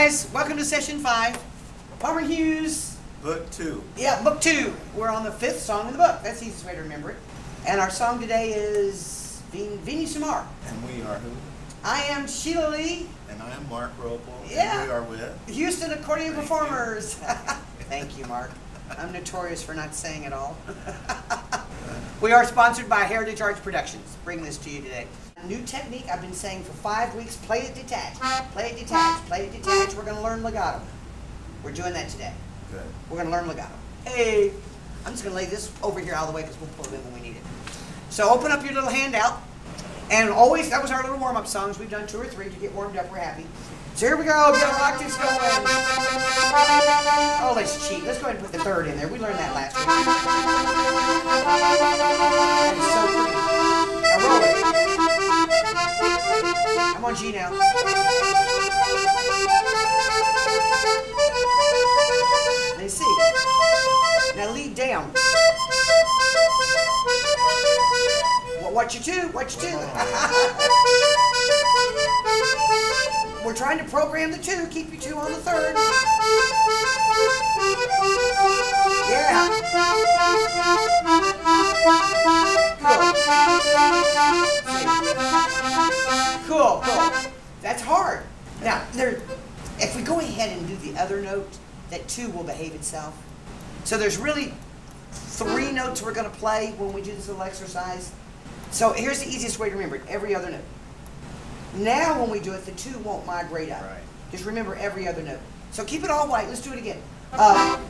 guys, welcome to session 5. Palmer Hughes. Book 2. Yeah, book 2. We're on the 5th song in the book. That's the easiest way to remember it. And our song today is Vini Sumar. And we are who? I am Sheila Lee. And I am Mark Ropel. Yeah. And we are with Houston Accordion Performers. Thank you, Mark. I'm notorious for not saying it all. We are sponsored by Heritage Arts Productions. Bringing this to you today. A new technique I've been saying for 5 weeks, play it detached. Play it detached, play it detached. We're going to learn legato. We're doing that today. Good. We're going to learn legato. Hey, I'm just going to lay this over here out of the way because we'll pull it in when we need it. So open up your little handout. And always, that was our little warm-up songs. We've done 2 or 3 to get warmed up. We're happy. So here we go. Get our octaves going. Oh, let's cheat. Let's go ahead and put the 3rd in there. We learned that last week. That is so pretty. Now roll it. I'm on G now. Let's see. Now lead down. Watch your 2. Watch your 2. We're trying to program the 2. Keep your 2 on the 3rd. Yeah. Cool. Cool. That's hard. Now, if we go ahead and do the other note, that 2 will behave itself. So there's really 3 notes we're going to play when we do this little exercise. So here's the easiest way to remember it. Every other note. Now when we do it, the 2 won't migrate up. Right. Just remember every other note. So keep it all white. Let's do it again. Want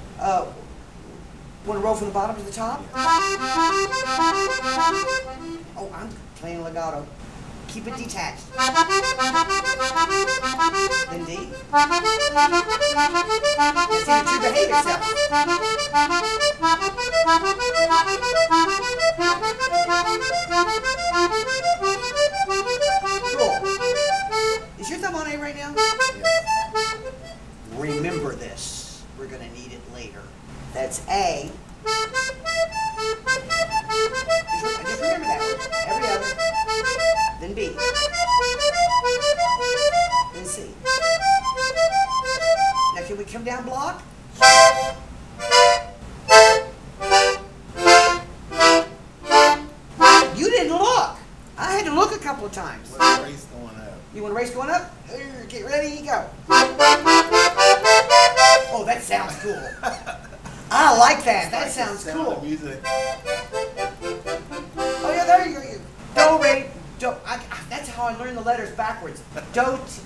to roll from the bottom to the top? Oh, I'm playing legato. Keep it detached. Then D. Let's see the 2 behave itself. Cool. Is your thumb on A right now? Yes. Remember this. We're going to need it later. That's A. Just remember that. Every other. Then B. Then C. Now can we come down block? You didn't look. I had to look a couple of times. Let's race going up. You want to race going up? Get ready, go. Oh, that sounds cool. I like that. That sounds cool. Music. Oh yeah, there you go. Do, re, do. That's how I learned the letters backwards. Do, si,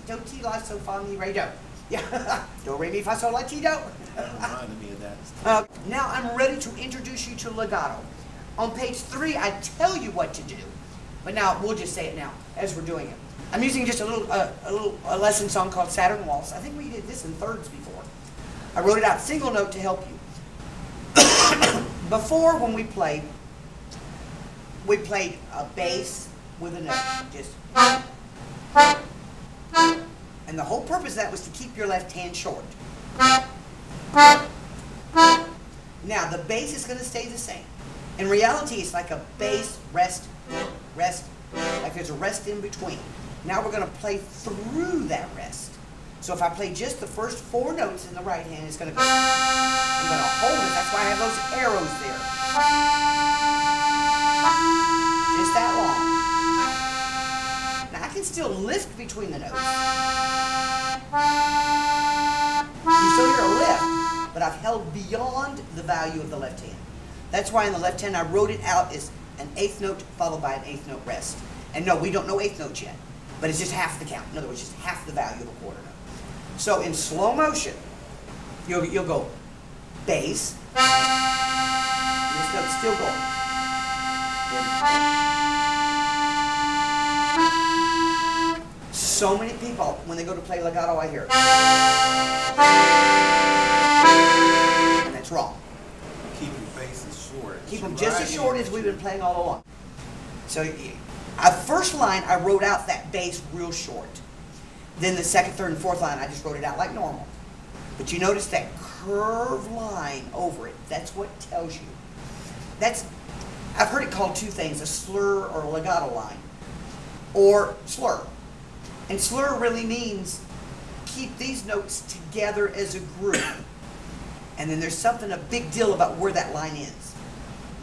do, ti, la, so, fa, mi, re, do. Yeah. Do, re, mi, fa, sol, la, ti, do. That reminded me of that. Now I'm ready to introduce you to legato. On page 3, I tell you what to do, but now we'll just say it now as we're doing it. I'm using just a lesson song called Saturn Waltz. I think we did this in 3rds before. I wrote it out single note to help you. Before, when we played a bass with a note, just. And the whole purpose of that was to keep your left hand short. Now, the bass is going to stay the same. In reality, it's like a bass, rest, rest, like there's a rest in between. Now we're going to play through that rest. So if I play just the first 4 notes in the right hand, it's going to go. I'm going to hold it. That's why I have those arrows there. Just that long. Now I can still lift between the notes. You still hear a lift, but I've held beyond the value of the left hand. That's why in the left hand I wrote it out as an 8th note followed by an 8th note rest. And no, we don't know 8th notes yet, but it's just half the count. In other words, just half the value of a quarter note. So in slow motion, you'll go bass. This note's still going. So many people, when they go to play legato, I hear. And that's wrong. Keep your faces short. Keep them just as short as we've been playing all along. So, first line, I wrote out that bass real short. Then the 2nd, 3rd, and 4th line, I just wrote it out like normal. But you notice that curved line over it. That's what tells you. I've heard it called 2 things, a slur or a legato line. Or slur. And slur really means keep these notes together as a group. And then there's something, a big deal about where that line ends.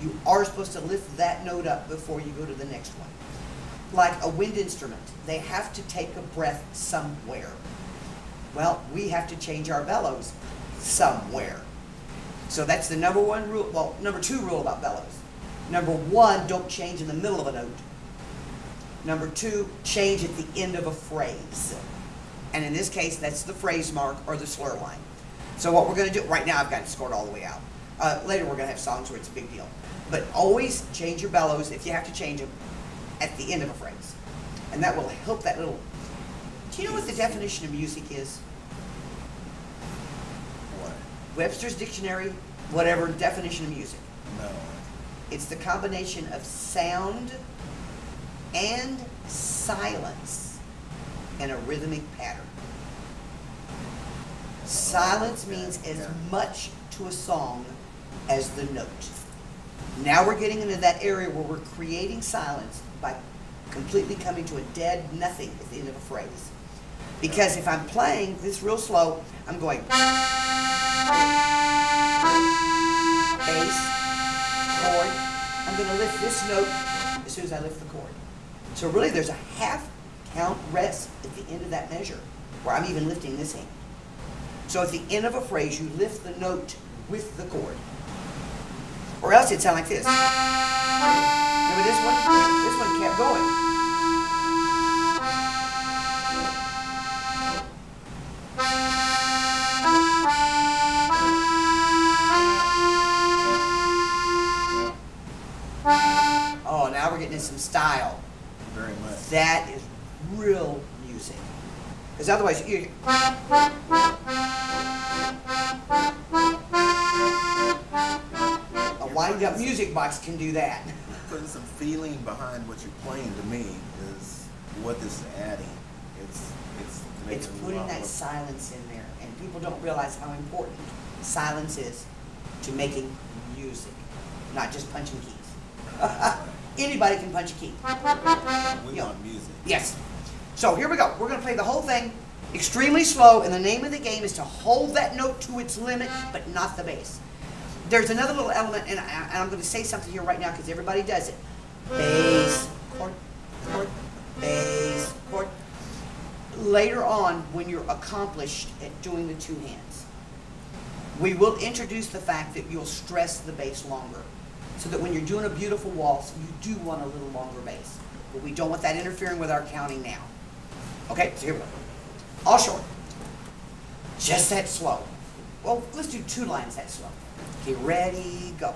You are supposed to lift that note up before you go to the next one. Like a wind instrument, they have to take a breath somewhere. Well, we have to change our bellows somewhere. So that's the number one rule, well, number two rule about bellows. Number one, don't change in the middle of a note. Number two, change at the end of a phrase. And in this case, that's the phrase mark or the slur line. So what we're going to do, right now I've got it scored all the way out. Later we're going to have songs where it's a big deal. But always change your bellows, if you have to change them, at the end of a phrase. And that will help that little... Do you know what the definition of music is? What? Webster's Dictionary, whatever definition of music. No. It's the combination of sound and silence in a rhythmic pattern. Silence means as much to a song as the note. Now we're getting into that area where we're creating silence by completely coming to a dead nothing at the end of a phrase. Because if I'm playing this real slow, I'm going bass, chord. I'm going to lift this note as soon as I lift the chord. So really there's a half count rest at the end of that measure where I'm even lifting this hand. So at the end of a phrase, you lift the note with the chord. Or else it'd sound like this. Remember this one? This one kept going. Oh, now we're getting into some style. Very much. That is real music. Because otherwise, you... A wind-up music box can do that. Putting some feeling behind what you're playing, to me, is what this is adding. It's It's putting that silence in there, and people don't realize how important silence is to making music, not just punching keys. Anybody can punch a key. We want music. Yes. So here we go. We're going to play the whole thing extremely slow, and the name of the game is to hold that note to its limit, but not the bass. There's another little element, and I'm going to say something here right now because everybody does it. Bass, chord, chord, bass, chord. Later on, when you're accomplished at doing the two hands, we will introduce the fact that you'll stress the bass longer, so that when you're doing a beautiful waltz, you do want a little longer bass. But we don't want that interfering with our counting now. Okay, so here we go. All short. Just that slow. Well, let's do two lines that slow. Okay, ready, go.